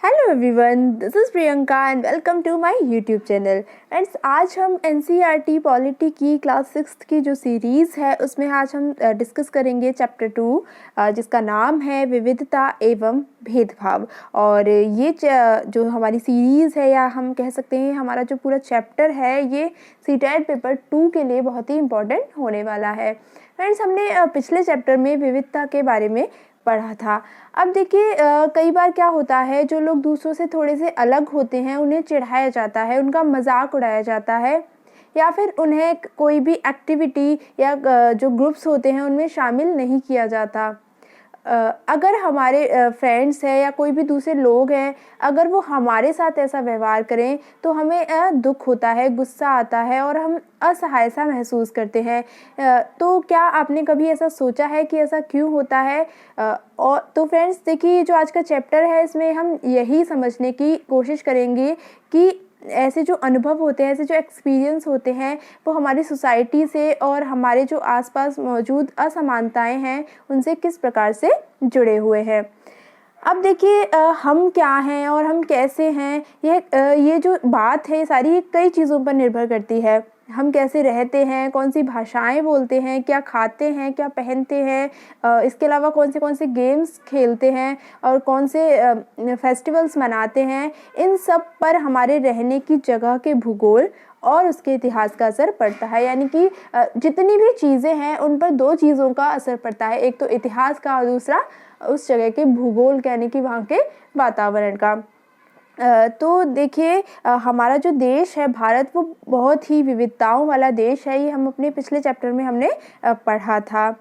Hello everyone, this is Priyanka and welcome to my YouTube channel. Friends, आज हम NCERT polity की class 6 की जो सीरीज़ है उसमें आज हम डिस्कस करेंगे चैप्टर 2, जिसका नाम है विविधता एवं भेदभाव। और ये जो हमारी सीरीज़ है, या हम कह सकते हैं हमारा जो पूरा चैप्टर है, ये सीटेट पेपर 2 के लिए बहुत ही इम्पोर्टेंट होने वाला है। फ्रेंड्स, हमने पिछले चैप्टर में विविधता के बारे में पढ़ा था। अब देखिए, कई बार क्या होता है, जो लोग दूसरों से थोड़े से अलग होते हैं उन्हें चिढ़ाया जाता है, उनका मजाक उड़ाया जाता है, या फिर उन्हें कोई भी एक्टिविटी या जो ग्रुप्स होते हैं उनमें शामिल नहीं किया जाता। अगर हमारे फ्रेंड्स हैं या कोई भी दूसरे लोग हैं, अगर वो हमारे साथ ऐसा व्यवहार करें तो हमें दुख होता है, गुस्सा आता है और हम असहायता महसूस करते हैं। तो क्या आपने कभी ऐसा सोचा है कि ऐसा क्यों होता है? और तो फ्रेंड्स देखिए, जो आज का चैप्टर है इसमें हम यही समझने की कोशिश करेंगे कि ऐसे जो अनुभव होते हैं, ऐसे जो एक्सपीरियंस होते हैं, वो हमारी सोसाइटी से और हमारे जो आसपास मौजूद असमानताएं हैं उनसे किस प्रकार से जुड़े हुए हैं। अब देखिए, हम क्या हैं और हम कैसे हैं, ये जो बात है सारी कई चीज़ों पर निर्भर करती है। हम कैसे रहते हैं, कौन सी भाषाएं बोलते हैं, क्या खाते हैं, क्या पहनते हैं, इसके अलावा कौन से गेम्स खेलते हैं और कौन से फेस्टिवल्स मनाते हैं, इन सब पर हमारे रहने की जगह के भूगोल और उसके इतिहास का असर पड़ता है। यानी कि जितनी भी चीज़ें हैं उन पर दो चीज़ों का असर पड़ता है, एक तो इतिहास का और दूसरा उस जगह के भूगोल, यानी कि वहाँ के वातावरण का। तो देखिए, हमारा जो देश है भारत, वो बहुत ही विविधताओं वाला देश है। ये हम अपने पिछले चैप्टर में हमने पढ़ा था।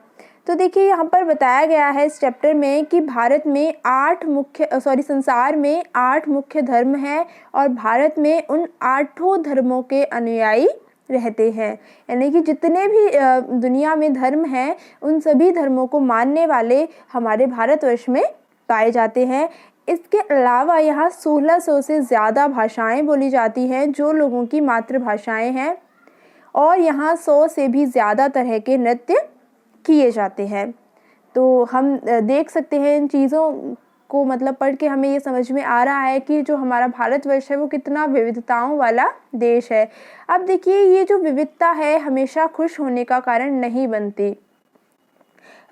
तो देखिए, यहाँ पर बताया गया है इस चैप्टर में कि भारत में संसार में 8 मुख्य धर्म हैं और भारत में उन 8 धर्मों के अनुयायी रहते हैं। यानी कि जितने भी दुनिया में धर्म हैं, उन सभी धर्मों को मानने वाले हमारे भारतवर्ष में पाए जाते हैं। इसके अलावा यहाँ 1600 से ज़्यादा भाषाएं बोली जाती हैं जो लोगों की मातृभाषाएं हैं, और यहाँ 100 से भी ज़्यादा तरह के नृत्य किए जाते हैं। तो हम देख सकते हैं इन चीज़ों को, मतलब पढ़ के हमें ये समझ में आ रहा है कि जो हमारा भारतवर्ष है वो कितना विविधताओं वाला देश है। अब देखिए, ये जो विविधता है हमेशा खुश होने का कारण नहीं बनती,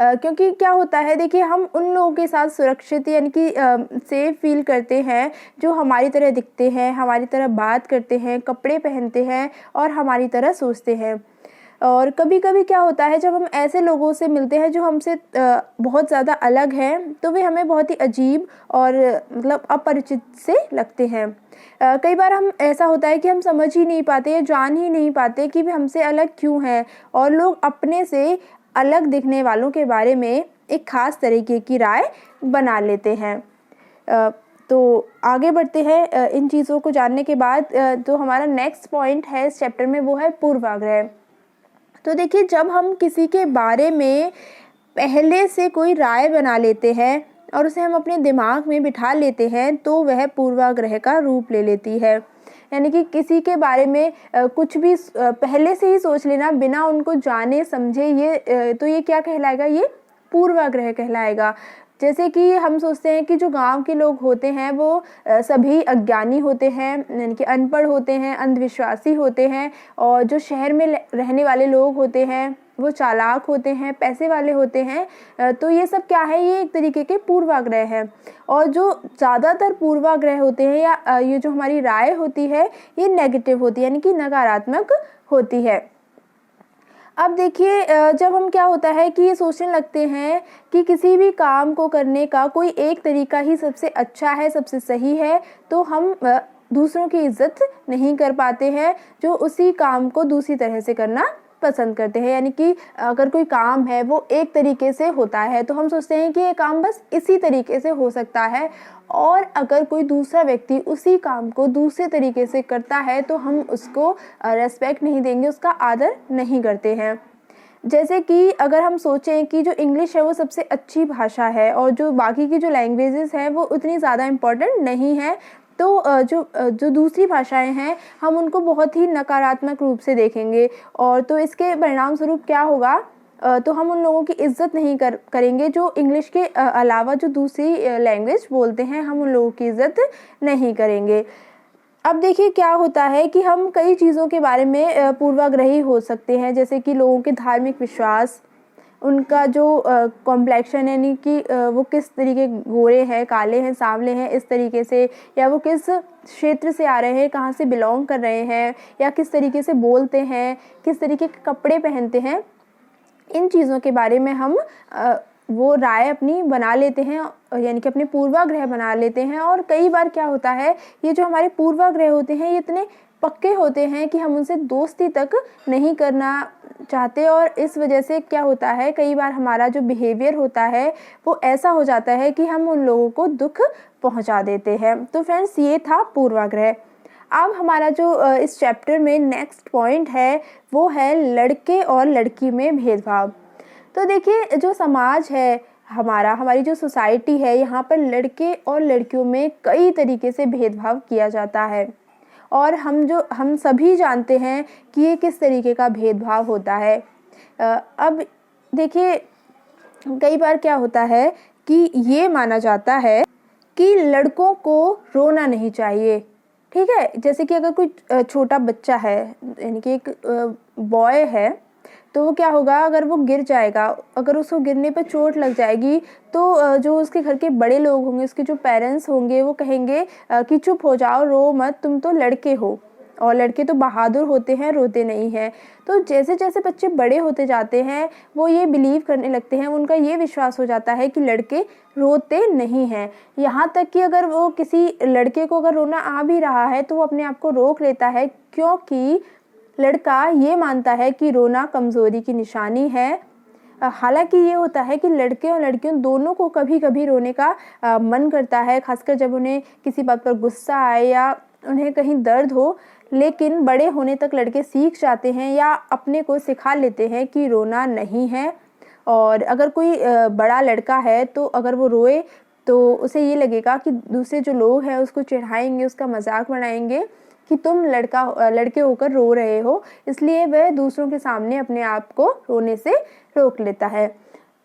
क्योंकि क्या होता है, देखिए, हम उन लोगों के साथ सुरक्षित यानी कि सेफ फील करते हैं जो हमारी तरह दिखते हैं, हमारी तरह बात करते हैं, कपड़े पहनते हैं और हमारी तरह सोचते हैं। और कभी कभी क्या होता है, जब हम ऐसे लोगों से मिलते हैं जो हमसे बहुत ज़्यादा अलग हैं, तो वे हमें बहुत ही अजीब और मतलब अपरिचित से लगते हैं। कई बार हम ऐसा होता है कि हम समझ ही नहीं पाते या जान ही नहीं पाते कि वे हमसे अलग क्यों हैं, और लोग अपने से अलग दिखने वालों के बारे में एक ख़ास तरीके की राय बना लेते हैं। तो आगे बढ़ते हैं। इन चीज़ों को जानने के बाद जो हमारा नेक्स्ट पॉइंट है इस चैप्टर में, वो है पूर्वाग्रह। तो देखिए, जब हम किसी के बारे में पहले से कोई राय बना लेते हैं और उसे हम अपने दिमाग में बिठा लेते हैं, तो वह पूर्वाग्रह का रूप ले लेती है। यानी कि किसी के बारे में कुछ भी पहले से ही सोच लेना बिना उनको जाने समझे, तो ये क्या कहलाएगा? ये पूर्वाग्रह कहलाएगा। जैसे कि हम सोचते हैं कि जो गांव के लोग होते हैं वो सभी अज्ञानी होते हैं, यानी कि अनपढ़ होते हैं, अंधविश्वासी होते हैं, और जो शहर में रहने वाले लोग होते हैं वो चालाक होते हैं, पैसे वाले होते हैं। तो ये सब क्या है? ये एक तरीके के पूर्वाग्रह है। और जो ज़्यादातर पूर्वाग्रह होते हैं या ये जो हमारी राय होती है, ये नेगेटिव होती है, यानी कि नकारात्मक होती है। अब देखिए, जब हम क्या होता है कि ये सोचने लगते हैं कि किसी भी काम को करने का कोई एक तरीका ही सबसे अच्छा है, सबसे सही है, तो हम दूसरों की इज्जत नहीं कर पाते हैं जो उसी काम को दूसरी तरह से करना पसंद करते हैं। यानी कि अगर कोई काम है वो एक तरीके से होता है तो हम सोचते हैं कि ये काम बस इसी तरीके से हो सकता है, और अगर कोई दूसरा व्यक्ति उसी काम को दूसरे तरीके से करता है तो हम उसको रेस्पेक्ट नहीं देंगे, उसका आदर नहीं करते हैं। जैसे कि अगर हम सोचें कि जो इंग्लिश है वो सबसे अच्छी भाषा है और जो बाकी की जो लैंग्वेजेस हैं वो उतनी ज़्यादा इम्पोर्टेंट नहीं है, तो जो दूसरी भाषाएं हैं हम उनको बहुत ही नकारात्मक रूप से देखेंगे, और तो इसके परिणाम स्वरूप क्या होगा तो हम उन लोगों की इज़्ज़त नहीं करेंगे जो इंग्लिश के अलावा जो दूसरी लैंग्वेज बोलते हैं, हम उन लोगों की इज़्ज़त नहीं करेंगे। अब देखिए क्या होता है कि हम कई चीज़ों के बारे में पूर्वाग्रही हो सकते हैं, जैसे कि लोगों के धार्मिक विश्वास, उनका जो कॉम्प्लेक्शन यानी कि वो किस तरीके गोरे हैं, काले हैं, सांवले हैं, इस तरीके से, या वो किस क्षेत्र से आ रहे हैं, कहाँ से बिलोंग कर रहे हैं, या किस तरीके से बोलते हैं, किस तरीके के कपड़े पहनते हैं, इन चीज़ों के बारे में हम वो राय अपनी बना लेते हैं, यानी कि अपने पूर्वाग्रह बना लेते हैं। और कई बार क्या होता है, ये जो हमारे पूर्वाग्रह होते हैं ये इतने पक्के होते हैं कि हम उनसे दोस्ती तक नहीं करना चाहते, और इस वजह से क्या होता है, कई बार हमारा जो बिहेवियर होता है वो ऐसा हो जाता है कि हम उन लोगों को दुख पहुंचा देते हैं। तो फ्रेंड्स, ये था पूर्वाग्रह। अब हमारा जो इस चैप्टर में नेक्स्ट पॉइंट है वो है लड़के और लड़की में भेदभाव। तो देखिए, जो समाज है हमारी जो सोसाइटी है, यहाँ पर लड़के और लड़कियों में कई तरीके से भेदभाव किया जाता है, और हम सभी जानते हैं कि ये किस तरीके का भेदभाव होता है। अब देखिए, कई बार क्या होता है कि ये माना जाता है कि लड़कों को रोना नहीं चाहिए, ठीक है। जैसे कि अगर कोई छोटा बच्चा है, यानी कि एक बॉय है, तो वो क्या होगा, अगर वो गिर जाएगा, अगर उसको गिरने पर चोट लग जाएगी, तो जो उसके घर के बड़े लोग होंगे, उसके जो पेरेंट्स होंगे, वो कहेंगे कि चुप हो जाओ, रो मत, तुम तो लड़के हो, और लड़के तो बहादुर होते हैं, रोते नहीं हैं। तो जैसे जैसे बच्चे बड़े होते जाते हैं, वो ये बिलीव करने लगते हैं, उनका ये विश्वास हो जाता है कि लड़के रोते नहीं हैं। यहाँ तक कि अगर वो किसी लड़के को अगर रोना आ भी रहा है तो वो अपने आप को रोक लेता है, क्योंकि लड़का ये मानता है कि रोना कमज़ोरी की निशानी है। हालांकि ये होता है कि लड़के और लड़कियों दोनों को कभी कभी रोने का मन करता है, खासकर जब उन्हें किसी बात पर गुस्सा आए या उन्हें कहीं दर्द हो। लेकिन बड़े होने तक लड़के सीख जाते हैं या अपने को सिखा लेते हैं कि रोना नहीं है। और अगर कोई बड़ा लड़का है तो अगर वो रोए तो उसे ये लगेगा कि दूसरे जो लोग हैं उसको चिढ़ाएंगे, उसका मजाक बनाएंगे कि तुम लड़के होकर रो रहे हो, इसलिए वह दूसरों के सामने अपने आप को रोने से रोक लेता है।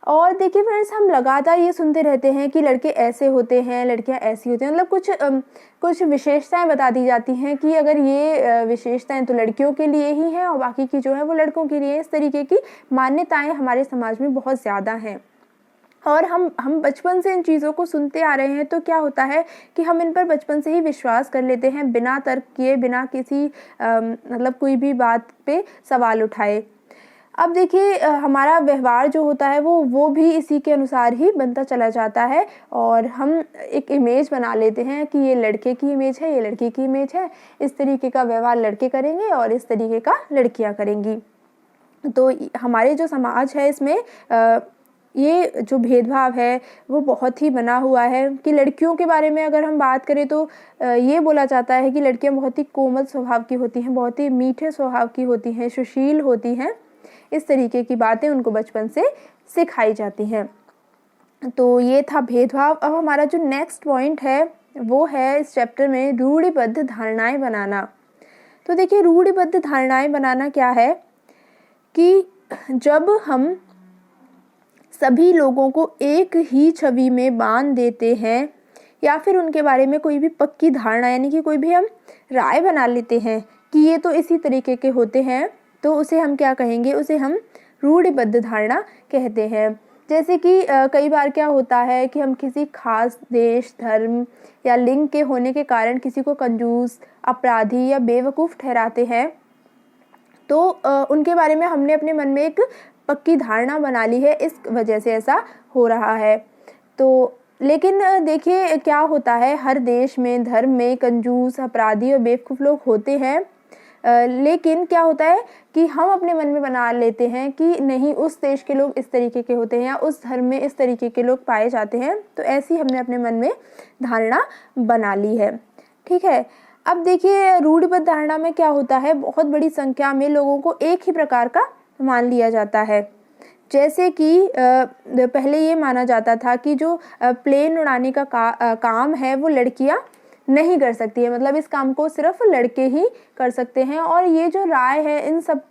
और देखिए फ्रेंड्स, हम लगातार ये सुनते रहते हैं कि लड़के ऐसे होते हैं, लड़कियां ऐसी होती हैं, मतलब कुछ विशेषताएं बता दी जाती हैं कि अगर ये विशेषताएं तो लड़कियों के लिए ही हैं और बाकी की जो है वो लड़कों के लिए। इस तरीके की मान्यताएं हमारे समाज में बहुत ज़्यादा हैं, और हम बचपन से इन चीज़ों को सुनते आ रहे हैं। तो क्या होता है कि हम इन पर बचपन से ही विश्वास कर लेते हैं, बिना तर्क किए, बिना किसी मतलब कोई भी बात पे सवाल उठाए। अब देखिए, हमारा व्यवहार जो होता है वो भी इसी के अनुसार ही बनता चला जाता है, और हम एक इमेज बना लेते हैं कि ये लड़के की इमेज है, ये लड़की की इमेज है, इस तरीके का व्यवहार लड़के करेंगे और इस तरीके का लड़कियां करेंगी। तो हमारे जो समाज है इसमें ये जो भेदभाव है वो बहुत ही बना हुआ है। कि लड़कियों के बारे में अगर हम बात करें तो ये बोला जाता है कि लड़कियां बहुत ही कोमल स्वभाव की होती हैं, बहुत ही मीठे स्वभाव की होती हैं, सुशील होती हैं। इस तरीके की बातें उनको बचपन से सिखाई जाती हैं। तो ये था भेदभाव। अब हमारा जो नेक्स्ट पॉइंट है वो है इस चैप्टर में रूढ़िबद्ध धारणाएं बनाना। तो देखिए, रूढ़िबद्ध धारणाएं बनाना क्या है कि जब हम सभी लोगों को एक ही छवि में बांध देते हैं, या फिर उनके बारे में कोई भी पक्की धारणा, यानी कि कोई भी हम राय बना लेते हैं कि ये तो इसी तरीके के होते हैं, तो उसे हम क्या कहेंगे, उसे हम रूढ़िबद्ध धारणा कहते हैं। जैसे कि कई बार क्या होता है कि हम किसी खास देश, धर्म या लिंग के होने के कारण किसी को कंजूस, अपराधी या बेवकूफ़ ठहराते हैं। तो उनके बारे में हमने अपने मन में एक पक्की धारणा बना ली है, इस वजह से ऐसा हो रहा है। तो लेकिन देखिए क्या होता है, हर देश में, धर्म में कंजूस, अपराधी और बेवकूफ़ लोग होते हैं। लेकिन क्या होता है कि हम अपने मन में बना लेते हैं कि नहीं, उस देश के लोग इस तरीके के होते हैं या उस धर्म में इस तरीके के लोग पाए जाते हैं। तो ऐसी हमने अपने मन में धारणा बना ली है, ठीक है। अब देखिए, रूढ़िबद्ध धारणा में क्या होता है, बहुत बड़ी संख्या में लोगों को एक ही प्रकार का मान लिया जाता है। जैसे कि पहले ये माना जाता था कि जो प्लेन उड़ाने का काम है वो लड़कियां नहीं कर सकती है, मतलब इस काम को सिर्फ लड़के ही कर सकते हैं। और ये जो राय है, इन सब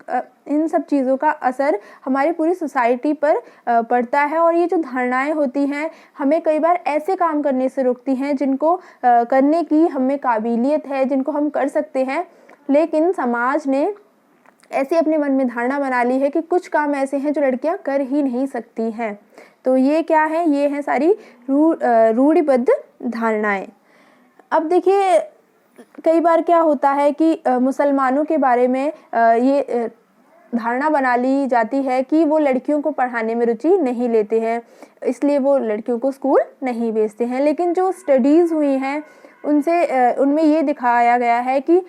इन सब चीज़ों का असर हमारी पूरी सोसाइटी पर पड़ता है। और ये जो धारणाएं होती हैं हमें कई बार ऐसे काम करने से रोकती हैं जिनको करने की हमें काबिलियत है, जिनको हम कर सकते हैं, लेकिन समाज ने ऐसे अपने मन में धारणा बना ली है कि कुछ काम ऐसे हैं जो लड़कियां कर ही नहीं सकती हैं। तो ये क्या है, ये हैं सारी रूढ़िबद्ध धारणाएं। अब देखिए कई बार क्या होता है कि मुसलमानों के बारे में ये धारणा बना ली जाती है कि वो लड़कियों को पढ़ाने में रुचि नहीं लेते हैं, इसलिए वो लड़कियों को स्कूल नहीं भेजते हैं। लेकिन जो स्टडीज़ हुई हैं उनमें ये दिखाया गया है कि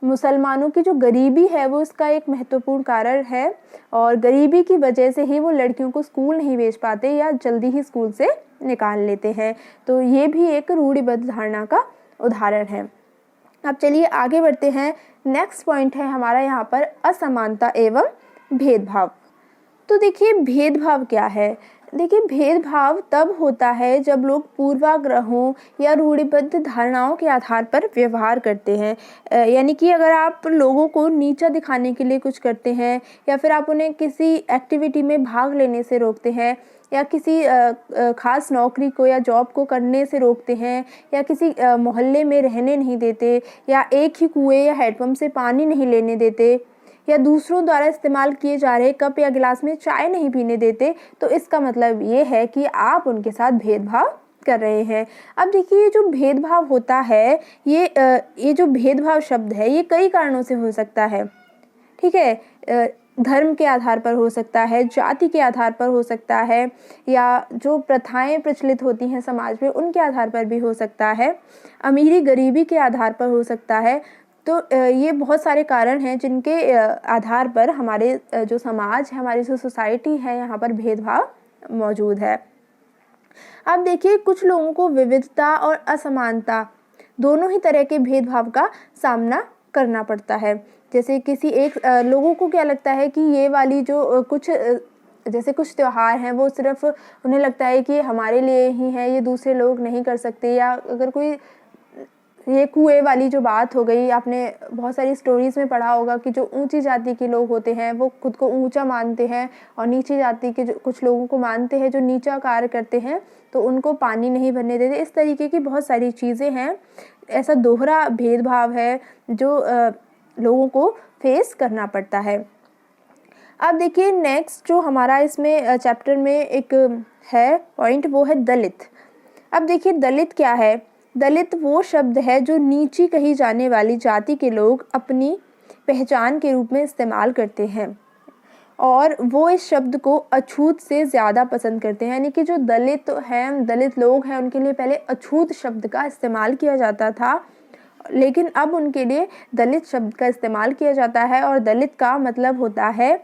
मुसलमानों की जो गरीबी है वो इसका एक महत्वपूर्ण कारण है, और गरीबी की वजह से ही वो लड़कियों को स्कूल नहीं भेज पाते या जल्दी ही स्कूल से निकाल लेते हैं। तो ये भी एक रूढ़िबद्ध धारणा का उदाहरण है। अब चलिए आगे बढ़ते हैं। नेक्स्ट पॉइंट है हमारा यहाँ पर असमानता एवं भेदभाव। तो देखिए भेदभाव क्या है। देखिए भेदभाव तब होता है जब लोग पूर्वाग्रहों या रूढ़िबद्ध धारणाओं के आधार पर व्यवहार करते हैं। यानी कि अगर आप लोगों को नीचा दिखाने के लिए कुछ करते हैं, या फिर आप उन्हें किसी एक्टिविटी में भाग लेने से रोकते हैं, या किसी खास नौकरी को या जॉब को करने से रोकते हैं, या किसी मोहल्ले में रहने नहीं देते, या एक ही कुएं या हैंडपंप से पानी नहीं लेने देते, या दूसरों द्वारा इस्तेमाल किए जा रहे कप या गिलास में चाय नहीं पीने देते, तो इसका मतलब ये है कि आप उनके साथ भेदभाव कर रहे हैं। अब देखिए ये जो भेदभाव होता है, ये जो भेदभाव शब्द है ये कई कारणों से हो सकता है। ठीक है, धर्म के आधार पर हो सकता है, जाति के आधार पर हो सकता है, या जो प्रथाएं प्रचलित होती हैं समाज में उनके आधार पर भी हो सकता है, अमीरी गरीबी के आधार पर हो सकता है। तो ये बहुत सारे कारण हैं जिनके आधार पर हमारे जो समाज है, हमारी जो सोसाइटी है, यहाँ पर भेदभाव मौजूद है। अब देखिए कुछ लोगों को विविधता और असमानता दोनों ही तरह के भेदभाव का सामना करना पड़ता है। जैसे किसी एक लोगों को क्या लगता है कि ये वाली जो जैसे कुछ त्योहार हैं वो सिर्फ उन्हें लगता है कि हमारे लिए ही है, ये दूसरे लोग नहीं कर सकते। या अगर कोई ये कुएं वाली जो बात हो गई, आपने बहुत सारी स्टोरीज़ में पढ़ा होगा कि जो ऊंची जाति के लोग होते हैं वो खुद को ऊंचा मानते हैं, और नीची जाति के जो कुछ लोगों को मानते हैं जो नीचा कार्य करते हैं, तो उनको पानी नहीं भरने देते। इस तरीके की बहुत सारी चीज़ें हैं। ऐसा दोहरा भेदभाव है जो लोगों को फेस करना पड़ता है। अब देखिए नेक्स्ट जो हमारा इसमें चैप्टर में एक है पॉइंट, वो है दलित। अब देखिए दलित क्या है। दलित वो शब्द है जो नीची कही जाने वाली जाति के लोग अपनी पहचान के रूप में इस्तेमाल करते हैं, और वो इस शब्द को अछूत से ज़्यादा पसंद करते हैं। यानी कि जो दलित हैं, दलित लोग हैं, उनके लिए पहले अछूत शब्द का इस्तेमाल किया जाता था, लेकिन अब उनके लिए दलित शब्द का इस्तेमाल किया जाता है। और दलित का मतलब होता है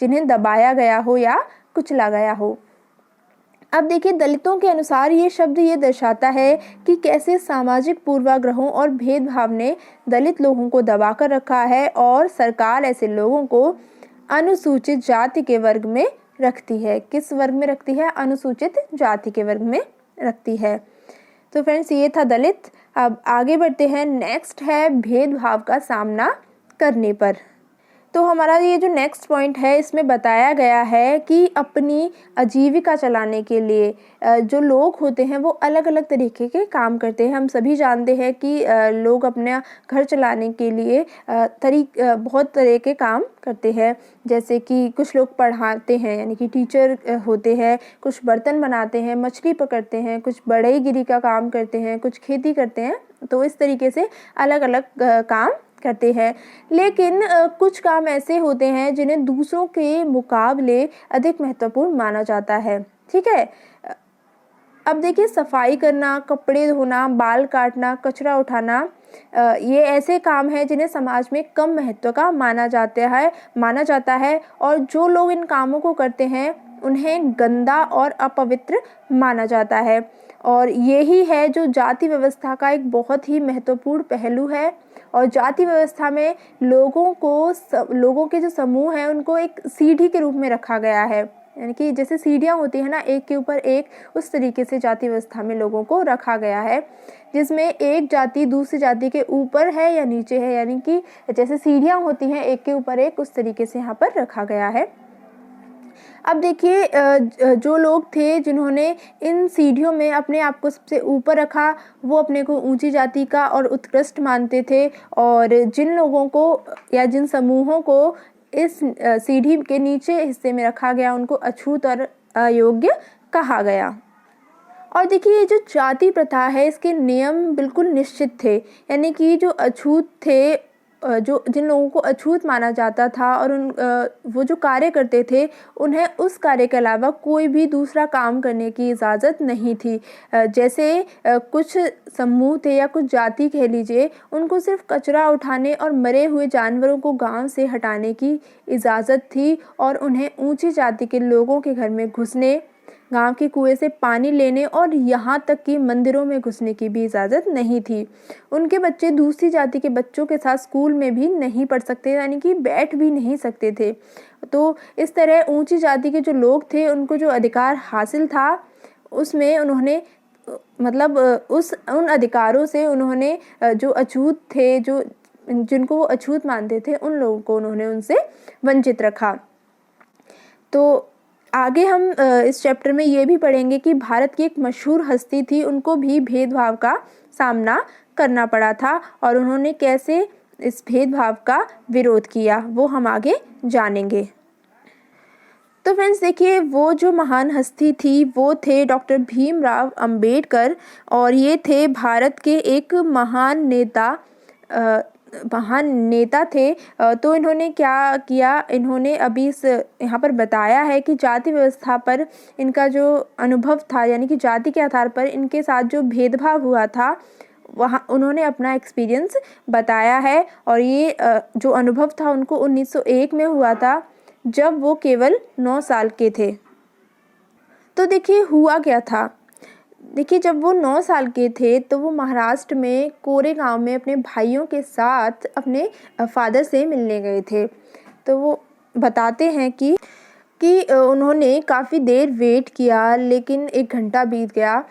जिन्हें दबाया गया हो या कुचला गया हो। अब देखिए दलितों के अनुसार ये शब्द ये दर्शाता है कि कैसे सामाजिक पूर्वाग्रहों और भेदभाव ने दलित लोगों को दबा कर रखा है, और सरकार ऐसे लोगों को अनुसूचित जाति के वर्ग में रखती है। किस वर्ग में रखती है? अनुसूचित जाति के वर्ग में रखती है। तो फ्रेंड्स ये था दलित। अब आगे बढ़ते हैं। नेक्स्ट है भेदभाव का सामना करने पर। तो हमारा ये जो नेक्स्ट पॉइंट है इसमें बताया गया है कि अपनी आजीविका चलाने के लिए जो लोग होते हैं वो अलग अलग तरीके के काम करते हैं। हम सभी जानते हैं कि लोग अपना घर चलाने के लिए बहुत तरह के काम करते हैं। जैसे कि कुछ लोग पढ़ाते हैं यानी कि टीचर होते हैं, कुछ बर्तन बनाते हैं, मछली पकड़ते हैं, कुछ बढ़ईगिरी का काम करते हैं, कुछ खेती करते हैं। तो इस तरीके से अलग अलग काम करते हैं। लेकिन कुछ काम ऐसे होते हैं जिन्हें दूसरों के मुकाबले अधिक महत्वपूर्ण माना जाता है। ठीक है, अब देखिए सफाई करना, कपड़े धोना, बाल काटना, कचरा उठाना, ये ऐसे काम हैं जिन्हें समाज में कम महत्व का माना जाता है, और जो लोग इन कामों को करते हैं उन्हें गंदा और अपवित्र माना जाता है। और यही है जो जाति व्यवस्था का एक बहुत ही महत्वपूर्ण पहलू है। और जाति व्यवस्था में लोगों के जो समूह हैं उनको एक सीढ़ी के रूप में रखा गया है। यानी कि जैसे सीढ़ियाँ होती है ना एक के ऊपर एक, उस तरीके से जाति व्यवस्था में लोगों को रखा गया है, जिसमें एक जाति दूसरी जाति के ऊपर है या नीचे है, यानी कि जैसे सीढ़ियाँ होती हैं एक के ऊपर एक, उस तरीके से यहाँ पर रखा गया है। अब देखिए जो लोग थे जिन्होंने इन सीढ़ियों में अपने आप को सबसे ऊपर रखा, वो अपने को ऊंची जाति का और उत्कृष्ट मानते थे, और जिन लोगों को या जिन समूहों को इस सीढ़ी के नीचे हिस्से में रखा गया उनको अछूत और अयोग्य कहा गया। और देखिए ये जो जाति प्रथा है इसके नियम बिल्कुल निश्चित थे, यानी कि जो अछूत थे, जो जिन लोगों को अछूत माना जाता था और वो जो कार्य करते थे उन्हें उस कार्य के अलावा कोई भी दूसरा काम करने की इजाज़त नहीं थी। जैसे कुछ समूह थे या कुछ जाति कह लीजिए, उनको सिर्फ कचरा उठाने और मरे हुए जानवरों को गांव से हटाने की इजाज़त थी, और उन्हें ऊंची जाति के लोगों के घर में घुसने, गांव के कुएं से पानी लेने और यहाँ तक कि मंदिरों में घुसने की भी इजाज़त नहीं थी। उनके बच्चे दूसरी जाति के बच्चों के साथ स्कूल में भी नहीं पढ़ सकते, यानी कि बैठ भी नहीं सकते थे। तो इस तरह ऊंची जाति के जो लोग थे उनको जो अधिकार हासिल था उसमें उन्होंने मतलब उन अधिकारों से उन्होंने जो अछूत थे, जो जिनको वो अछूत मानते थे, उन लोगों को उन्होंने उनसे वंचित रखा। तो आगे हम इस चैप्टर में ये भी पढ़ेंगे कि भारत की एक मशहूर हस्ती थी, उनको भी भेदभाव का सामना करना पड़ा था और उन्होंने कैसे इस भेदभाव का विरोध किया वो हम आगे जानेंगे। तो फ्रेंड्स देखिए, वो जो महान हस्ती थी वो थे डॉक्टर भीमराव अंबेडकर, और ये थे भारत के एक महान नेता थे। तो इन्होंने क्या किया, इन्होंने अभी इस यहाँ पर बताया है कि जाति व्यवस्था पर इनका जो अनुभव था, यानी कि जाति के आधार पर इनके साथ जो भेदभाव हुआ था वहाँ उन्होंने अपना एक्सपीरियंस बताया है। और ये जो अनुभव था उनको 1901 में हुआ था, जब वो केवल 9 साल के थे। तो देखिए हुआ क्या था, देखिए जब वो 9 साल के थे तो वो महाराष्ट्र में कोरेगांव में अपने भाइयों के साथ अपने फादर से मिलने गए थे। तो वो बताते हैं कि उन्होंने काफ़ी देर वेट किया, लेकिन 1 घंटा बीत गया।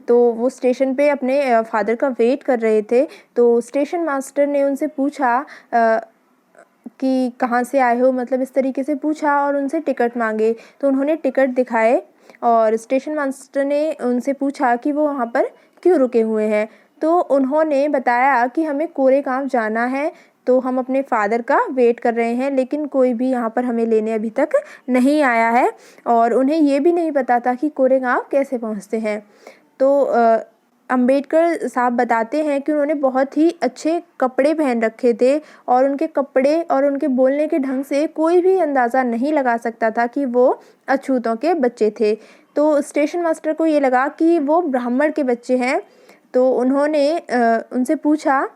तो वो स्टेशन पे अपने फादर का वेट कर रहे थे। तो स्टेशन मास्टर ने उनसे पूछा कि कहाँ से आए हो, मतलब इस तरीके से पूछा, और उनसे टिकट मांगे। तो उन्होंने टिकट दिखाए और स्टेशन मास्टर ने उनसे पूछा कि वो वहाँ पर क्यों रुके हुए हैं। तो उन्होंने बताया कि हमें कोरेगांव जाना है, तो हम अपने फादर का वेट कर रहे हैं, लेकिन कोई भी यहाँ पर हमें लेने अभी तक नहीं आया है, और उन्हें ये भी नहीं पता था कि कोरेगांव कैसे पहुँचते हैं। तो अंबेडकर साहब बताते हैं कि उन्होंने बहुत ही अच्छे कपड़े पहन रखे थे, और उनके कपड़े और उनके बोलने के ढंग से कोई भी अंदाज़ा नहीं लगा सकता था कि वो अछूतों के बच्चे थे। तो स्टेशन मास्टर को ये लगा कि वो ब्राह्मण के बच्चे हैं। तो उन्होंने उनसे पूछा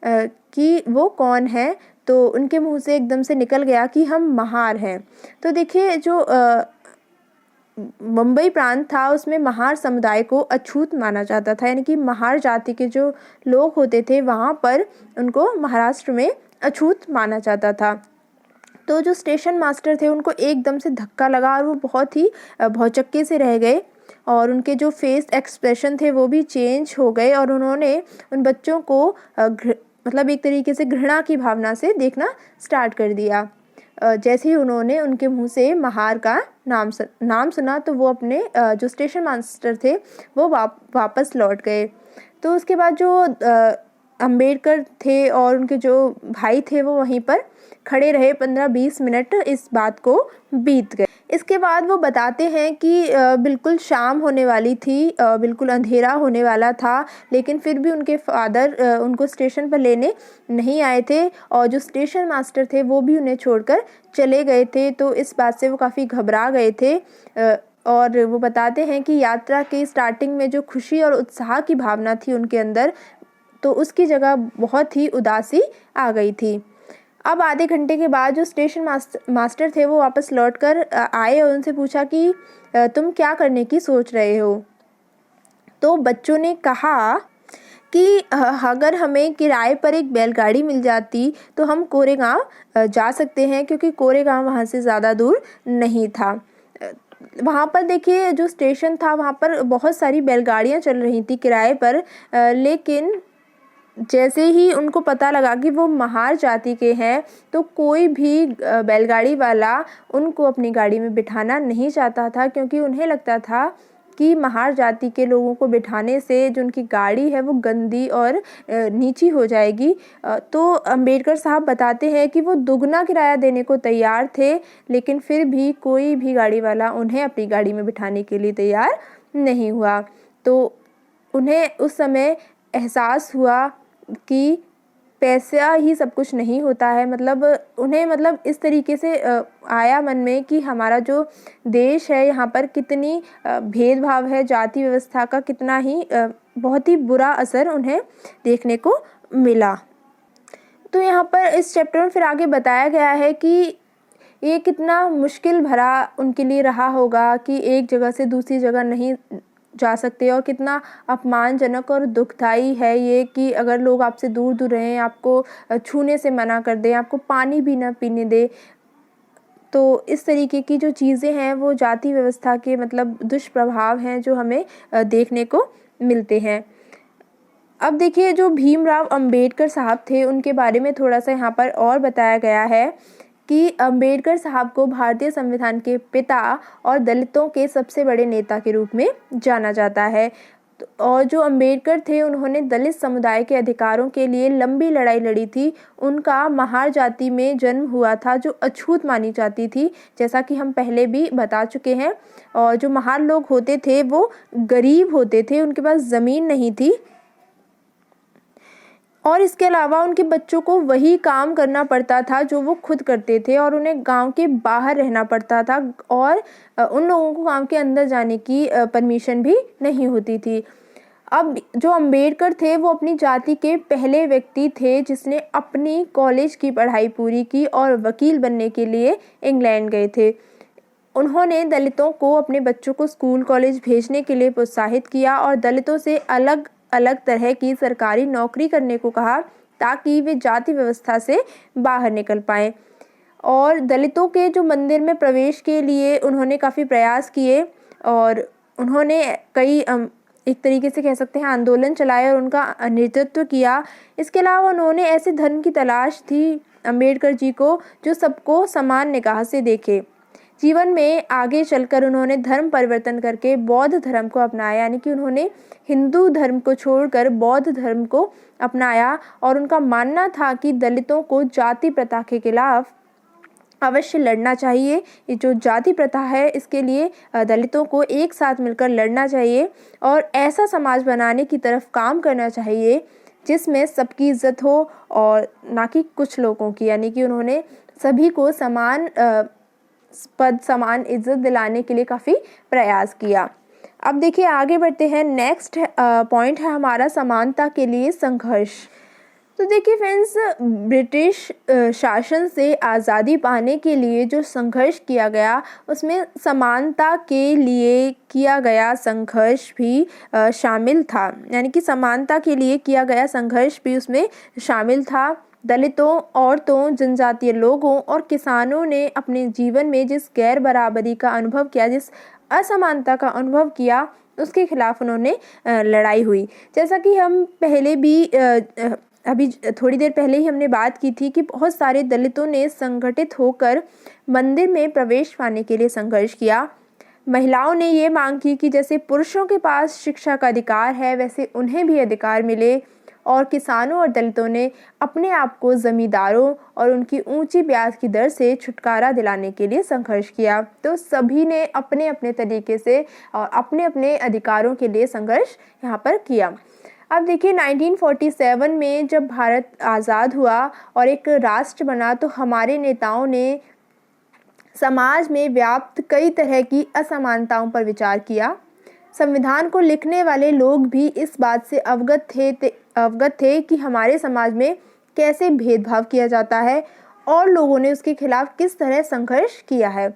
कि वो कौन है। तो उनके मुंह से एकदम से निकल गया कि हम महार हैं। तो देखिए जो मुंबई प्रांत था उसमें महार समुदाय को अछूत माना जाता था, यानी कि महार जाति के जो लोग होते थे वहाँ पर उनको महाराष्ट्र में अछूत माना जाता था। तो जो स्टेशन मास्टर थे उनको एकदम से धक्का लगा और वो बहुत ही भौचक्के से रह गए, और उनके जो फेस एक्सप्रेशन थे वो भी चेंज हो गए, और उन्होंने उन बच्चों को मतलब एक तरीके से घृणा की भावना से देखना स्टार्ट कर दिया। जैसे ही उन्होंने उनके मुंह से महार का नाम सुना तो वो अपने जो स्टेशन मास्टर थे वो वापस लौट गए। तो उसके बाद जो अंबेडकर थे और उनके जो भाई थे वो वहीं पर खड़े रहे 15-20 मिनट, इस बात को बीत गए। इसके बाद वो बताते हैं कि बिल्कुल शाम होने वाली थी, बिल्कुल अंधेरा होने वाला था, लेकिन फिर भी उनके फादर उनको स्टेशन पर लेने नहीं आए थे, और जो स्टेशन मास्टर थे वो भी उन्हें छोड़कर चले गए थे। तो इस बात से वो काफ़ी घबरा गए थे, और वो बताते हैं कि यात्रा के स्टार्टिंग में जो खुशी और उत्साह की भावना थी उनके अंदर, तो उसकी जगह बहुत ही उदासी आ गई थी। अब आधे घंटे के बाद जो स्टेशन मास्टर थे वो वापस लौटकर आए और उनसे पूछा कि तुम क्या करने की सोच रहे हो। तो बच्चों ने कहा कि अगर हमें किराए पर एक बैलगाड़ी मिल जाती तो हम कोरेगांव जा सकते हैं, क्योंकि कोरेगांव वहाँ से ज़्यादा दूर नहीं था। वहाँ पर देखिए जो स्टेशन था वहाँ पर बहुत सारी बैलगाड़ियाँ चल रही थी किराए पर, लेकिन जैसे ही उनको पता लगा कि वो महार जाति के हैं तो कोई भी बैलगाड़ी वाला उनको अपनी गाड़ी में बिठाना नहीं चाहता था, क्योंकि उन्हें लगता था कि महार जाति के लोगों को बिठाने से जो उनकी गाड़ी है वो गंदी और नीची हो जाएगी। तो अंबेडकर साहब बताते हैं कि वो दुगना किराया देने को तैयार थे, लेकिन फिर भी कोई भी गाड़ी वाला उन्हें अपनी गाड़ी में बिठाने के लिए तैयार नहीं हुआ। तो उन्हें उस समय एहसास हुआ कि पैसा ही सब कुछ नहीं होता है, मतलब उन्हें मतलब इस तरीके से आया मन में कि हमारा जो देश है यहाँ पर कितनी भेदभाव है, जाति व्यवस्था का कितना ही बहुत ही बुरा असर उन्हें देखने को मिला। तो यहाँ पर इस चैप्टर में फिर आगे बताया गया है कि ये कितना मुश्किल भरा उनके लिए रहा होगा कि एक जगह से दूसरी जगह नहीं जा सकते, और कितना अपमानजनक और दुखदाई है ये कि अगर लोग आपसे दूर दूर रहें, आपको छूने से मना कर दें, आपको पानी भी ना पीने दें। तो इस तरीके की जो चीज़ें हैं वो जाति व्यवस्था के मतलब दुष्प्रभाव हैं जो हमें देखने को मिलते हैं। अब देखिए जो भीमराव अंबेडकर साहब थे उनके बारे में थोड़ा सा यहाँ पर और बताया गया है कि अंबेडकर साहब को भारतीय संविधान के पिता और दलितों के सबसे बड़े नेता के रूप में जाना जाता है। और जो अंबेडकर थे उन्होंने दलित समुदाय के अधिकारों के लिए लंबी लड़ाई लड़ी थी। उनका महार जाति में जन्म हुआ था जो अछूत मानी जाती थी, जैसा कि हम पहले भी बता चुके हैं। और जो महार लोग होते थे वो गरीब होते थे, उनके पास ज़मीन नहीं थी, और इसके अलावा उनके बच्चों को वही काम करना पड़ता था जो वो खुद करते थे, और उन्हें गांव के बाहर रहना पड़ता था, और उन लोगों को गांव के अंदर जाने की परमिशन भी नहीं होती थी। अब जो अंबेडकर थे वो अपनी जाति के पहले व्यक्ति थे जिसने अपनी कॉलेज की पढ़ाई पूरी की और वकील बनने के लिए इंग्लैंड गए थे। उन्होंने दलितों को अपने बच्चों को स्कूल कॉलेज भेजने के लिए प्रोत्साहित किया और दलितों से अलग अलग तरह की सरकारी नौकरी करने को कहा ताकि वे जाति व्यवस्था से बाहर निकल पाएँ। और दलितों के जो मंदिर में प्रवेश के लिए उन्होंने काफ़ी प्रयास किए, और उन्होंने कई एक तरीके से कह सकते हैं आंदोलन चलाए और उनका नेतृत्व किया। इसके अलावा उन्होंने ऐसे धर्म की तलाश थी अंबेडकर जी को जो सबको समान निगाह से देखे। जीवन में आगे चलकर उन्होंने धर्म परिवर्तन करके बौद्ध धर्म को अपनाया, यानी कि उन्होंने हिंदू धर्म को छोड़कर बौद्ध धर्म को अपनाया, और उनका मानना था कि दलितों को जाति प्रथा के खिलाफ अवश्य लड़ना चाहिए। ये जो जाति प्रथा है इसके लिए दलितों को एक साथ मिलकर लड़ना चाहिए और ऐसा समाज बनाने की तरफ काम करना चाहिए जिसमें सबकी इज्जत हो और ना कि कुछ लोगों की, यानी कि उन्होंने सभी को समान पद समान इज्जत दिलाने के लिए काफ़ी प्रयास किया। अब देखिए आगे बढ़ते हैं। नेक्स्ट पॉइंट है हमारा समानता के लिए संघर्ष। तो देखिए फ्रेंड्स, ब्रिटिश शासन से आज़ादी पाने के लिए जो संघर्ष किया गया उसमें समानता के लिए किया गया संघर्ष भी शामिल था, यानी कि समानता के लिए किया गया संघर्ष भी उसमें शामिल था। दलितों, औरतों, जनजातीय लोगों और किसानों ने अपने जीवन में जिस गैर बराबरी का अनुभव किया, जिस असमानता का अनुभव किया, उसके खिलाफ उन्होंने लड़ाई हुई। जैसा कि हम पहले भी अभी थोड़ी देर पहले ही हमने बात की थी कि बहुत सारे दलितों ने संगठित होकर मंदिर में प्रवेश पाने के लिए संघर्ष किया। महिलाओं ने ये मांग की कि जैसे पुरुषों के पास शिक्षा का अधिकार है वैसे उन्हें भी अधिकार मिले, और किसानों और दलितों ने अपने आप को जमींदारों और उनकी ऊंची ब्याज की दर से छुटकारा दिलाने के लिए संघर्ष किया। तो सभी ने अपने अपने तरीके से और अपने अपने अधिकारों के लिए संघर्ष यहाँ पर किया। अब देखिए 1947 में जब भारत आज़ाद हुआ और एक राष्ट्र बना तो हमारे नेताओं ने समाज में व्याप्त कई तरह की असमानताओं पर विचार किया। संविधान को लिखने वाले लोग भी इस बात से अवगत थे कि हमारे समाज में कैसे भेदभाव किया जाता है और लोगों ने उसके खिलाफ किस तरह संघर्ष किया है।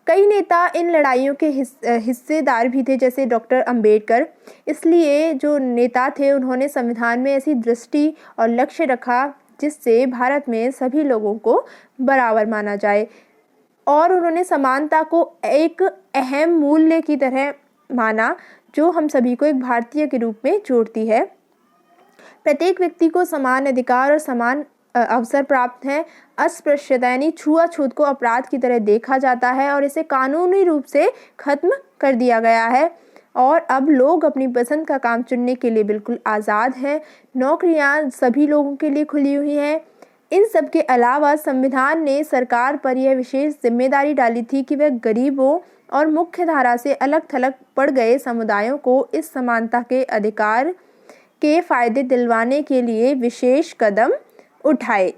कई नेता इन लड़ाइयों के हिस्सेदार भी थे, जैसे डॉक्टर अंबेडकर। इसलिए जो नेता थे उन्होंने संविधान में ऐसी दृष्टि और लक्ष्य रखा जिससे भारत में सभी लोगों को बराबर माना जाए। और उन्होंने समानता को एक अहम मूल्य की तरह माना जो हम सभी को एक भारतीय के रूप में जोड़ती है। प्रत्येक व्यक्ति को समान अधिकार और समान अवसर प्राप्त हैं। अस्पृश्यता यानी छुआछूत को अपराध की तरह देखा जाता है और इसे कानूनी रूप से खत्म कर दिया गया है और अब लोग अपनी पसंद का काम चुनने के लिए बिल्कुल आज़ाद हैं। नौकरियां सभी लोगों के लिए खुली हुई हैं। इन सब के अलावा संविधान ने सरकार पर यह विशेष जिम्मेदारी डाली थी कि वह गरीबों और मुख्य धारा से अलग थलग पड़ गए समुदायों को इस समानता के अधिकार के फायदे दिलवाने के लिए विशेष कदम उठाए।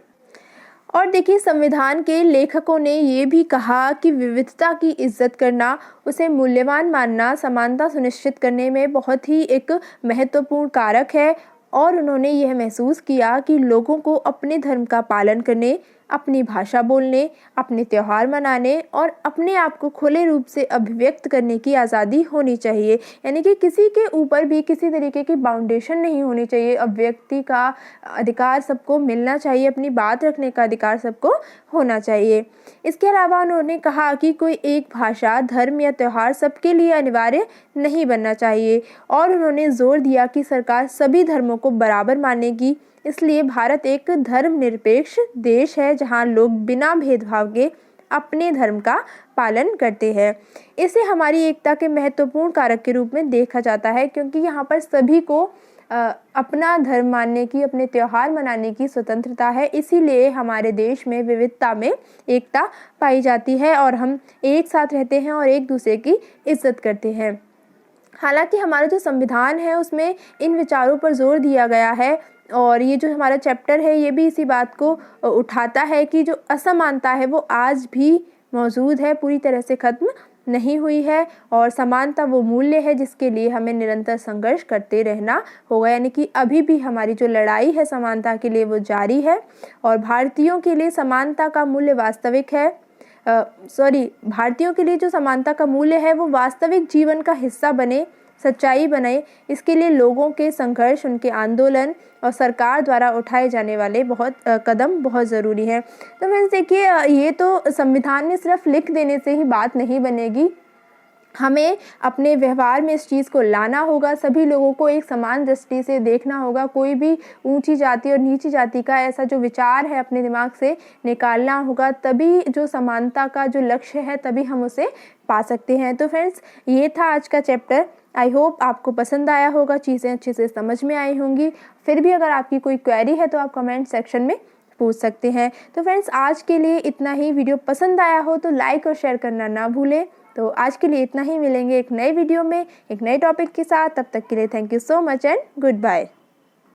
और देखिए, संविधान के लेखकों ने ये भी कहा कि विविधता की इज्जत करना, उसे मूल्यवान मानना समानता सुनिश्चित करने में बहुत ही एक महत्वपूर्ण कारक है और उन्होंने यह महसूस किया कि लोगों को अपने धर्म का पालन करने, अपनी भाषा बोलने, अपने त्यौहार मनाने और अपने आप को खुले रूप से अभिव्यक्त करने की आज़ादी होनी चाहिए। यानी कि किसी के ऊपर भी किसी तरीके की बाउंडेशन नहीं होनी चाहिए। अभिव्यक्ति का अधिकार सबको मिलना चाहिए, अपनी बात रखने का अधिकार सबको होना चाहिए। इसके अलावा उन्होंने कहा कि कोई एक भाषा, धर्म या त्यौहार सबके लिए अनिवार्य नहीं बनना चाहिए और उन्होंने जोर दिया कि सरकार सभी धर्मों को बराबर मानेगी। इसलिए भारत एक धर्मनिरपेक्ष देश है जहां लोग बिना भेदभाव के अपने धर्म का पालन करते हैं। इसे हमारी एकता के महत्वपूर्ण कारक के रूप में देखा जाता है क्योंकि यहाँ पर सभी को अपना धर्म मानने की, अपने त्यौहार मनाने की स्वतंत्रता है। इसीलिए हमारे देश में विविधता में एकता पाई जाती है और हम एक साथ रहते हैं और एक दूसरे की इज्जत करते हैं। हालांकि हमारा जो संविधान है उसमें इन विचारों पर जोर दिया गया है और ये जो हमारा चैप्टर है ये भी इसी बात को उठाता है कि जो असमानता है वो आज भी मौजूद है, पूरी तरह से ख़त्म नहीं हुई है और समानता वो मूल्य है जिसके लिए हमें निरंतर संघर्ष करते रहना होगा। यानी कि अभी भी हमारी जो लड़ाई है समानता के लिए वो जारी है और भारतीयों के लिए समानता का मूल्य वास्तविक है। भारतीयों के लिए जो समानता का मूल्य है वो वास्तविक जीवन का हिस्सा बने, सच्चाई बने। इसके लिए लोगों के संघर्ष, उनके आंदोलन और सरकार द्वारा उठाए जाने वाले कदम बहुत ज़रूरी है। तो फ्रेंड्स देखिए, ये तो संविधान में सिर्फ लिख देने से ही बात नहीं बनेगी, हमें अपने व्यवहार में इस चीज़ को लाना होगा। सभी लोगों को एक समान दृष्टि से देखना होगा। कोई भी ऊंची जाति और नीची जाति का ऐसा जो विचार है अपने दिमाग से निकालना होगा, तभी जो समानता का जो लक्ष्य है तभी हम उसे पा सकते हैं। तो फ्रेंड्स, ये था आज का चैप्टर। आई होप आपको पसंद आया होगा, चीज़ें अच्छे से समझ में आई होंगी। फिर भी अगर आपकी कोई क्वेरी है तो आप कमेंट सेक्शन में पूछ सकते हैं। तो फ्रेंड्स, आज के लिए इतना ही। वीडियो पसंद आया हो तो लाइक और शेयर करना ना भूलें। तो आज के लिए इतना ही, मिलेंगे एक नए वीडियो में एक नए टॉपिक के साथ। तब तक के लिए thank you so much and good bye.